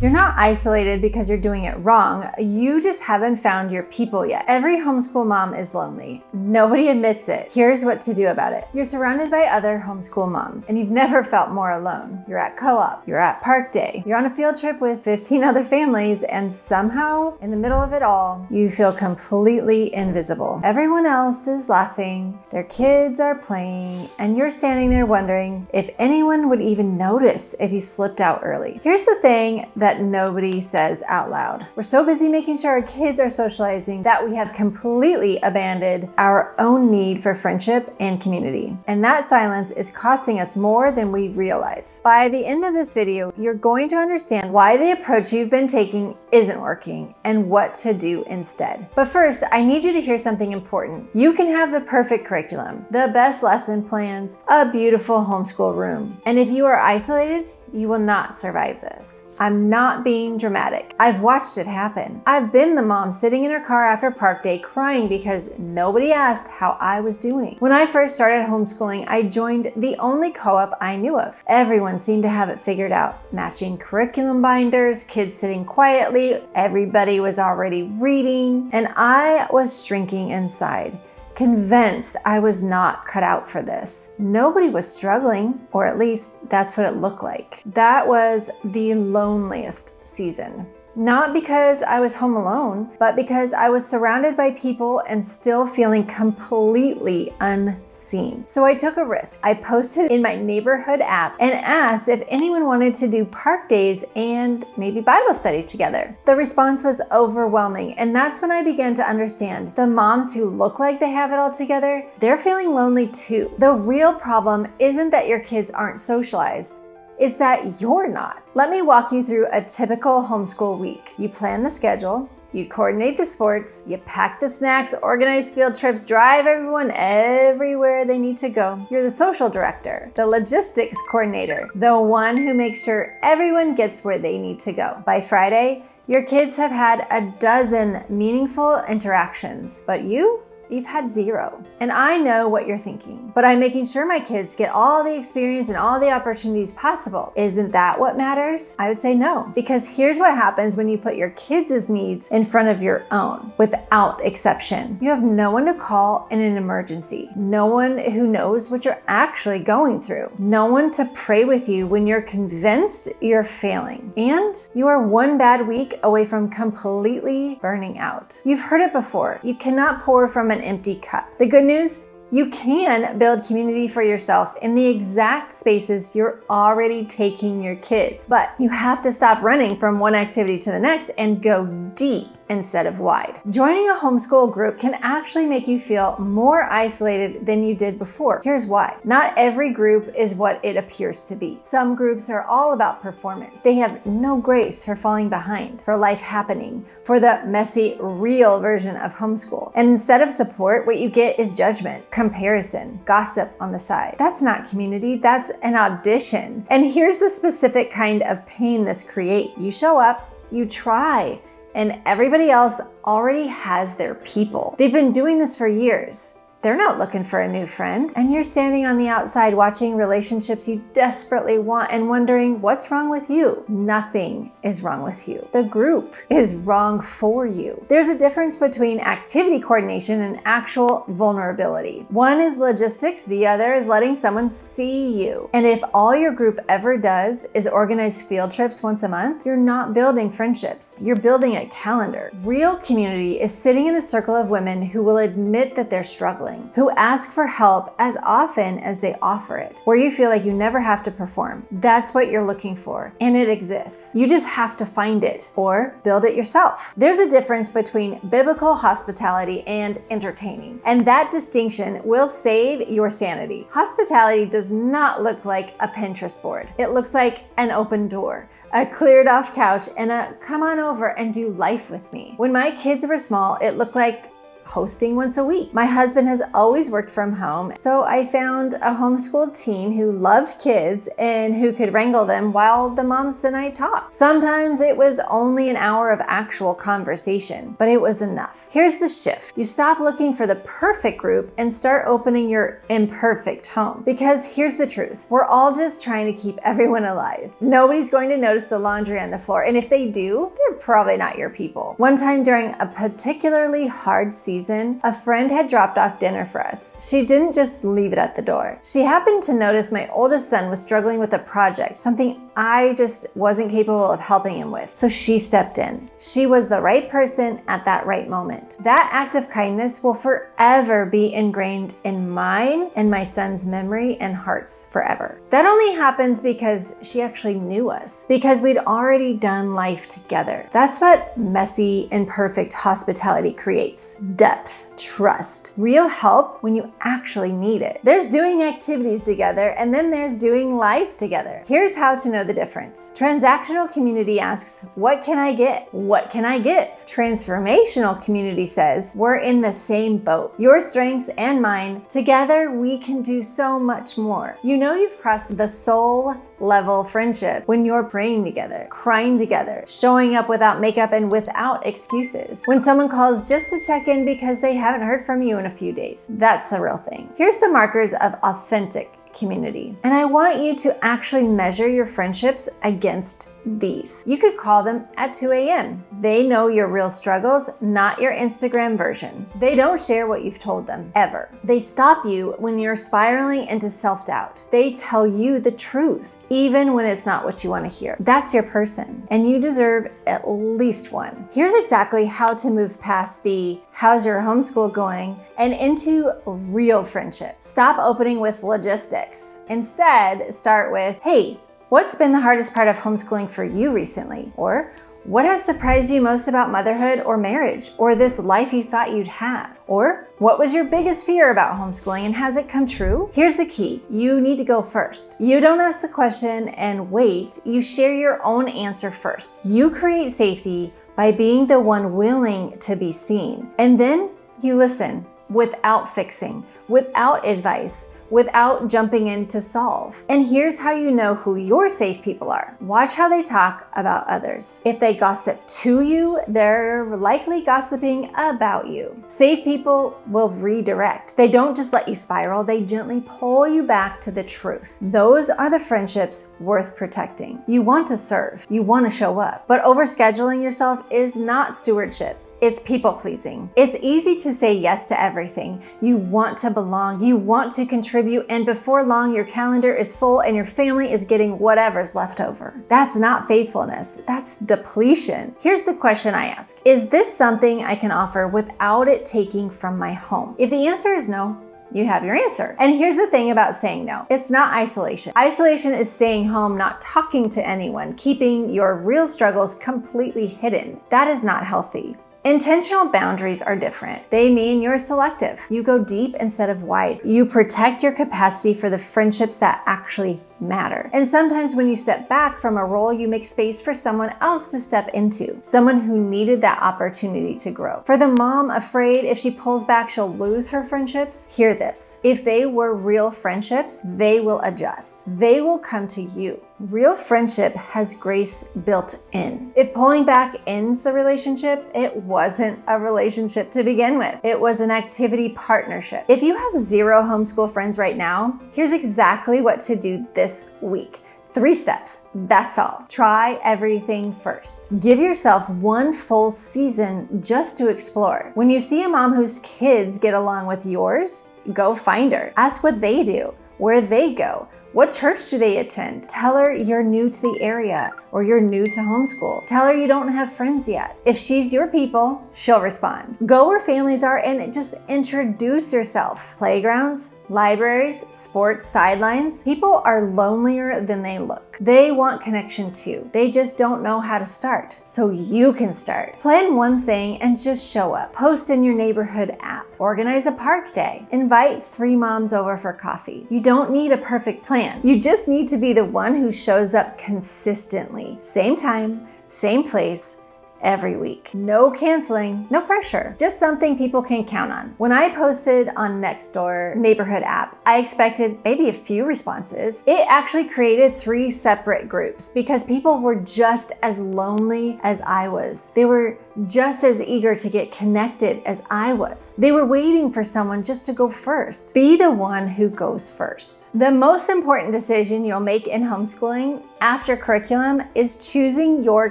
You're not isolated because you're doing it wrong. You just haven't found your people yet. Every homeschool mom is lonely. Nobody admits it. Here's what to do about it. You're surrounded by other homeschool moms, and you've never felt more alone. You're at co-op, you're at park day, you're on a field trip with 15 other families, and somehow, in the middle of it all, you feel completely invisible. Everyone else is laughing, their kids are playing, and you're standing there wondering if anyone would even notice if you slipped out early. Here's the thing that nobody says out loud. We're so busy making sure our kids are socializing that we have completely abandoned our own need for friendship and community. And that silence is costing us more than we realize. By the end of this video, you're going to understand why the approach you've been taking isn't working and what to do instead. But first, I need you to hear something important. You can have the perfect curriculum, the best lesson plans, a beautiful homeschool room. And if you are isolated, you will not survive this. I'm not being dramatic. I've watched it happen. I've been the mom sitting in her car after park day crying because nobody asked how I was doing. When I first started homeschooling, I joined the only co-op I knew of. Everyone seemed to have it figured out. Matching curriculum binders, kids sitting quietly, everybody was already reading, and I was shrinking inside, convinced I was not cut out for this. Nobody was struggling, or at least that's what it looked like. That was the loneliest season. Not because I was home alone, but because I was surrounded by people and still feeling completely unseen. So I took a risk. I posted in my neighborhood app and asked if anyone wanted to do park days and maybe Bible study together. The response was overwhelming, and that's when I began to understand the moms who look like they have it all together, they're feeling lonely too. The real problem isn't that your kids aren't socialized. It's that you're not. Let me walk you through a typical homeschool week. You plan the schedule, you coordinate the sports, you pack the snacks, organize field trips, drive everyone everywhere they need to go. You're the social director, the logistics coordinator, the one who makes sure everyone gets where they need to go. By Friday, your kids have had a dozen meaningful interactions, but you've had zero. And I know what you're thinking, but I'm making sure my kids get all the experience and all the opportunities possible. Isn't that what matters? I would say no, because here's what happens when you put your kids' needs in front of your own, without exception. You have no one to call in an emergency, no one who knows what you're actually going through, no one to pray with you when you're convinced you're failing, and you are one bad week away from completely burning out. You've heard it before. You cannot pour from an empty cup. The good news, you can build community for yourself in the exact spaces you're already taking your kids, but you have to stop running from one activity to the next and go deep instead of wide. Joining a homeschool group can actually make you feel more isolated than you did before. Here's why. Not every group is what it appears to be. Some groups are all about performance. They have no grace for falling behind, for life happening, for the messy, real version of homeschool. And instead of support, what you get is judgment, comparison, gossip on the side. That's not community, that's an audition. And here's the specific kind of pain this creates. You show up, you try, and everybody else already has their people. They've been doing this for years. They're not looking for a new friend. And you're standing on the outside watching relationships you desperately want and wondering, what's wrong with you? Nothing is wrong with you. The group is wrong for you. There's a difference between activity coordination and actual vulnerability. One is logistics, the other is letting someone see you. And if all your group ever does is organize field trips once a month, you're not building friendships. You're building a calendar. Real community is sitting in a circle of women who will admit that they're struggling, who ask for help as often as they offer it, where you feel like you never have to perform. That's what you're looking for, and it exists. You just have to find it or build it yourself. There's a difference between biblical hospitality and entertaining, and that distinction will save your sanity. Hospitality does not look like a Pinterest board. It looks like an open door, a cleared off couch, and a come on over and do life with me. When my kids were small, it looked like hosting once a week. My husband has always worked from home, so I found a homeschooled teen who loved kids and who could wrangle them while the moms and I talked. Sometimes it was only an hour of actual conversation, but it was enough. Here's the shift. You stop looking for the perfect group and start opening your imperfect home. Because here's the truth. We're all just trying to keep everyone alive. Nobody's going to notice the laundry on the floor, and if they do, they're probably not your people. One time during a particularly hard season, a friend had dropped off dinner for us. She didn't just leave it at the door. She happened to notice my oldest son was struggling with a project, something I just wasn't capable of helping him with. So she stepped in. She was the right person at that right moment. That act of kindness will forever be ingrained in mine and my son's memory and hearts forever. That only happens because she actually knew us, because we'd already done life together. That's what messy, imperfect hospitality creates. Depth. Trust. Real help when you actually need it. There's doing activities together, and then there's doing life together. Here's how to know the difference. Transactional community asks, what can I get? What can I give? Transformational community says, we're in the same boat. Your strengths and mine, together we can do so much more. You know you've crossed the soul level friendship when you're praying together, crying together, showing up without makeup and without excuses. When someone calls just to check in because they haven't heard from you in a few days. That's the real thing. Here's the markers of authentic community. And I want you to actually measure your friendships against these. You could call them at 2 a.m. They know your real struggles, not your Instagram version. They don't share what you've told them, ever. They stop you when you're spiraling into self-doubt. They tell you the truth, even when it's not what you want to hear. That's your person, and you deserve at least one. Here's exactly how to move past the how's your homeschool going and into real friendship. Stop opening with logistics. Instead, start with, hey, what's been the hardest part of homeschooling for you recently? Or what has surprised you most about motherhood or marriage or this life you thought you'd have? Or what was your biggest fear about homeschooling and has it come true? Here's the key. You need to go first. You don't ask the question and wait. You share your own answer first. You create safety by being the one willing to be seen. And then you listen without fixing, without advice, without jumping in to solve. And here's how you know who your safe people are. Watch how they talk about others. If they gossip to you, they're likely gossiping about you. Safe people will redirect. They don't just let you spiral, they gently pull you back to the truth. Those are the friendships worth protecting. You want to serve, you want to show up, but overscheduling yourself is not stewardship. It's people pleasing. It's easy to say yes to everything. You want to belong, you want to contribute, and before long your calendar is full and your family is getting whatever's left over. That's not faithfulness, that's depletion. Here's the question I ask. Is this something I can offer without it taking from my home? If the answer is no, you have your answer. And here's the thing about saying no. It's not isolation. Isolation is staying home, not talking to anyone, keeping your real struggles completely hidden. That is not healthy. Intentional boundaries are different. They mean you're selective. You go deep instead of wide. You protect your capacity for the friendships that actually matter. And sometimes when you step back from a role, you make space for someone else to step into, someone who needed that opportunity to grow. For the mom afraid if she pulls back, she'll lose her friendships, hear this. If they were real friendships, they will adjust. They will come to you. Real friendship has grace built in. If pulling back ends the relationship, it wasn't a relationship to begin with. It was an activity partnership. If you have 0 homeschool friends right now, here's exactly what to do this week. 3 steps. That's all. Try everything first. Give yourself 1 full season just to explore. When you see a mom whose kids get along with yours, go find her. Ask what they do, where they go. What church do they attend? Tell her you're new to the area or you're new to homeschool. Tell her you don't have friends yet. If she's your people, she'll respond. Go where families are and just introduce yourself. Playgrounds, libraries, sports sidelines. People are lonelier than they look. They want connection too. They just don't know how to start. So you can start. Plan one thing and just show up. Post in your neighborhood app. Organize a park day. Invite 3 moms over for coffee. You don't need a perfect plan. You just need to be the one who shows up consistently. Same time, same place, every week. No canceling, no pressure, just something people can count on. When I posted on Nextdoor neighborhood app, I expected maybe a few responses. It actually created 3 separate groups because people were just as lonely as I was. They were just as eager to get connected as I was. They were waiting for someone just to go first. Be the one who goes first. The most important decision you'll make in homeschooling after curriculum is choosing your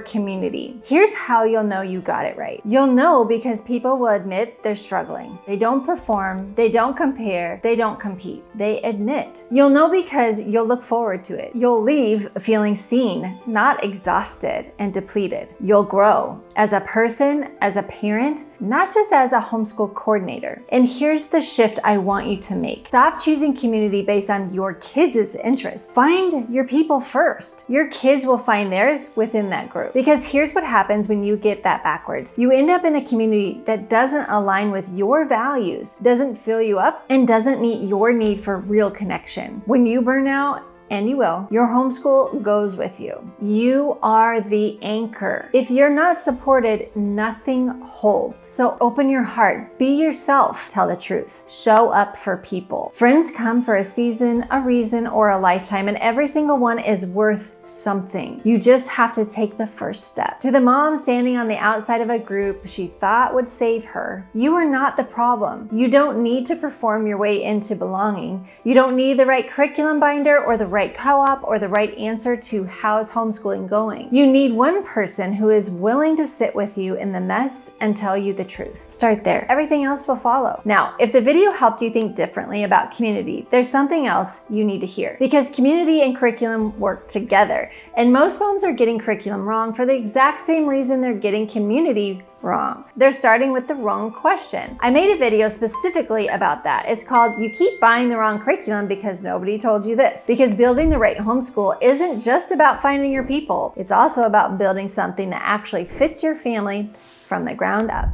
community. Here's how you'll know you got it right. You'll know because people will admit they're struggling. They don't perform, they don't compare, they don't compete. They admit. You'll know because you'll look forward to it. You'll leave feeling seen, not exhausted and depleted. You'll grow as a person, as a parent, not just as a homeschool coordinator. And here's the shift I want you to make. Stop choosing community based on your kids' interests. Find your people first. Your kids will find theirs within that group. Because here's what happens when you get that backwards. You end up in a community that doesn't align with your values, doesn't fill you up, and doesn't meet your need for real connection. When you burn out, and you will, your homeschool goes with you. You are the anchor. If you're not supported, nothing holds. So open your heart, be yourself, tell the truth, show up for people. Friends come for a season, a reason, or a lifetime, and every single one is worth something. You just have to take the first step. To the mom standing on the outside of a group she thought would save her, you are not the problem. You don't need to perform your way into belonging. You don't need the right curriculum binder or the right co-op or the right answer to how's homeschooling going. You need one person who is willing to sit with you in the mess and tell you the truth. Start there. Everything else will follow. Now, if the video helped you think differently about community, there's something else you need to hear, because community and curriculum work together. And most moms are getting curriculum wrong for the exact same reason they're getting community wrong. They're starting with the wrong question. I made a video specifically about that. It's called "You Keep Buying the Wrong Curriculum Because Nobody Told You This." Because building the right homeschool isn't just about finding your people. It's also about building something that actually fits your family from the ground up.